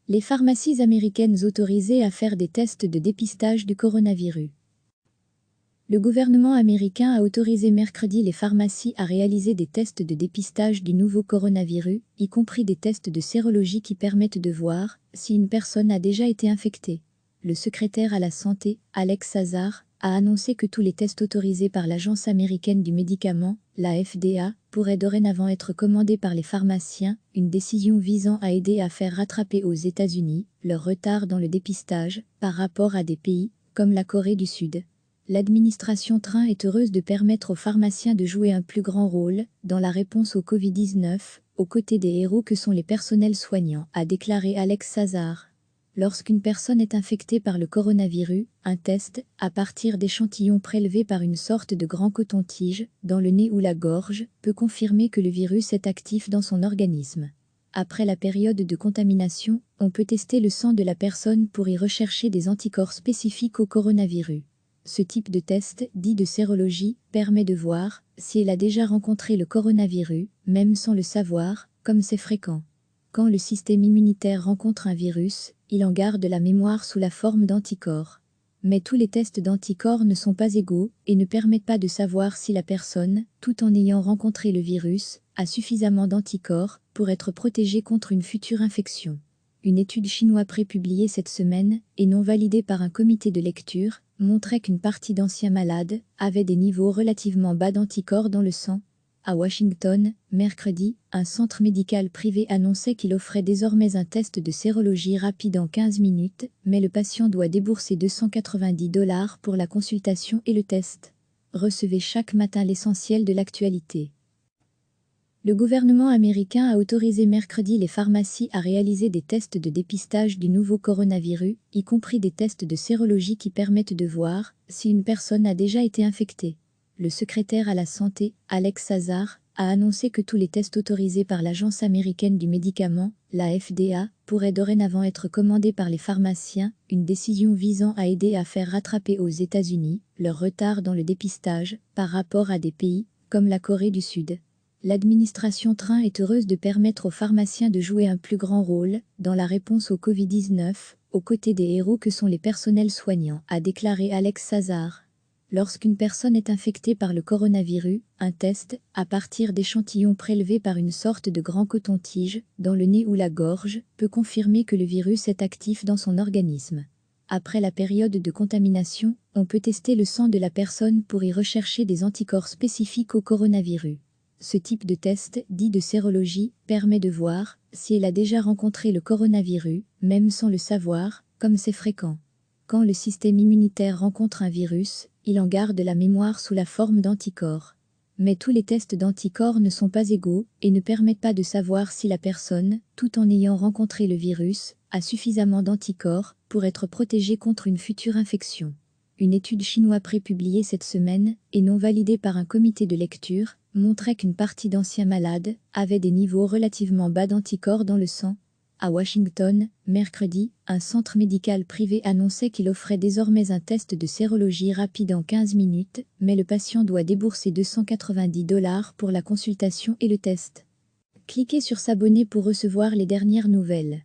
Les pharmacies américaines autorisées à faire des tests de dépistage du coronavirus. Le gouvernement américain a autorisé mercredi les pharmacies à réaliser des tests de dépistage du nouveau coronavirus, y compris des tests de sérologie qui permettent de voir si une personne a déjà été infectée. Le secrétaire à la Santé, Alex Azar, a annoncé que tous les tests autorisés par l'Agence américaine du médicament, la FDA, pourraient dorénavant être commandés par les pharmaciens, une décision visant à aider à faire rattraper aux États-Unis leur retard dans le dépistage par rapport à des pays comme la Corée du Sud. L'administration Trump est heureuse de permettre aux pharmaciens de jouer un plus grand rôle dans la réponse au Covid-19, aux côtés des héros que sont les personnels soignants, a déclaré Alex Azar. Lorsqu'une personne est infectée par le coronavirus, un test, à partir d'échantillons prélevés par une sorte de grand coton-tige, dans le nez ou la gorge, peut confirmer que le virus est actif dans son organisme. Après la période de contamination, on peut tester le sang de la personne pour y rechercher des anticorps spécifiques au coronavirus. Ce type de test, dit de sérologie, permet de voir si elle a déjà rencontré le coronavirus, même sans le savoir, comme c'est fréquent. Quand le système immunitaire rencontre un virus, il en garde la mémoire sous la forme d'anticorps. Mais tous les tests d'anticorps ne sont pas égaux et ne permettent pas de savoir si la personne, tout en ayant rencontré le virus, a suffisamment d'anticorps pour être protégée contre une future infection. Une étude chinoise prépubliée cette semaine, et non validée par un comité de lecture, montrait qu'une partie d'anciens malades avaient des niveaux relativement bas d'anticorps dans le sang. À Washington, mercredi, un centre médical privé annonçait qu'il offrait désormais un test de sérologie rapide en 15 minutes, mais le patient doit débourser $290 pour la consultation et le test. Recevez chaque matin l'essentiel de l'actualité. Le gouvernement américain a autorisé mercredi les pharmacies à réaliser des tests de dépistage du nouveau coronavirus, y compris des tests de sérologie qui permettent de voir si une personne a déjà été infectée. Le secrétaire à la Santé, Alex Azar, a annoncé que tous les tests autorisés par l'Agence américaine du médicament, la FDA, pourraient dorénavant être commandés par les pharmaciens, une décision visant à aider à faire rattraper aux États-Unis leur retard dans le dépistage par rapport à des pays comme la Corée du Sud. L'administration Trump est heureuse de permettre aux pharmaciens de jouer un plus grand rôle dans la réponse au Covid-19, aux côtés des héros que sont les personnels soignants, a déclaré Alex Azar. Lorsqu'une personne est infectée par le coronavirus, un test, à partir d'échantillons prélevés par une sorte de grand coton-tige, dans le nez ou la gorge, peut confirmer que le virus est actif dans son organisme. Après la période de contamination, on peut tester le sang de la personne pour y rechercher des anticorps spécifiques au coronavirus. Ce type de test, dit de sérologie, permet de voir si elle a déjà rencontré le coronavirus, même sans le savoir, comme c'est fréquent. Quand le système immunitaire rencontre un virus, il en garde la mémoire sous la forme d'anticorps. Mais tous les tests d'anticorps ne sont pas égaux et ne permettent pas de savoir si la personne, tout en ayant rencontré le virus, a suffisamment d'anticorps pour être protégée contre une future infection. Une étude chinoise prépubliée cette semaine, et non validée par un comité de lecture, montrait qu'une partie d'anciens malades avaient des niveaux relativement bas d'anticorps dans le sang. À Washington, mercredi, un centre médical privé annonçait qu'il offrait désormais un test de sérologie rapide en 15 minutes, mais le patient doit débourser $290 pour la consultation et le test. Cliquez sur s'abonner pour recevoir les dernières nouvelles.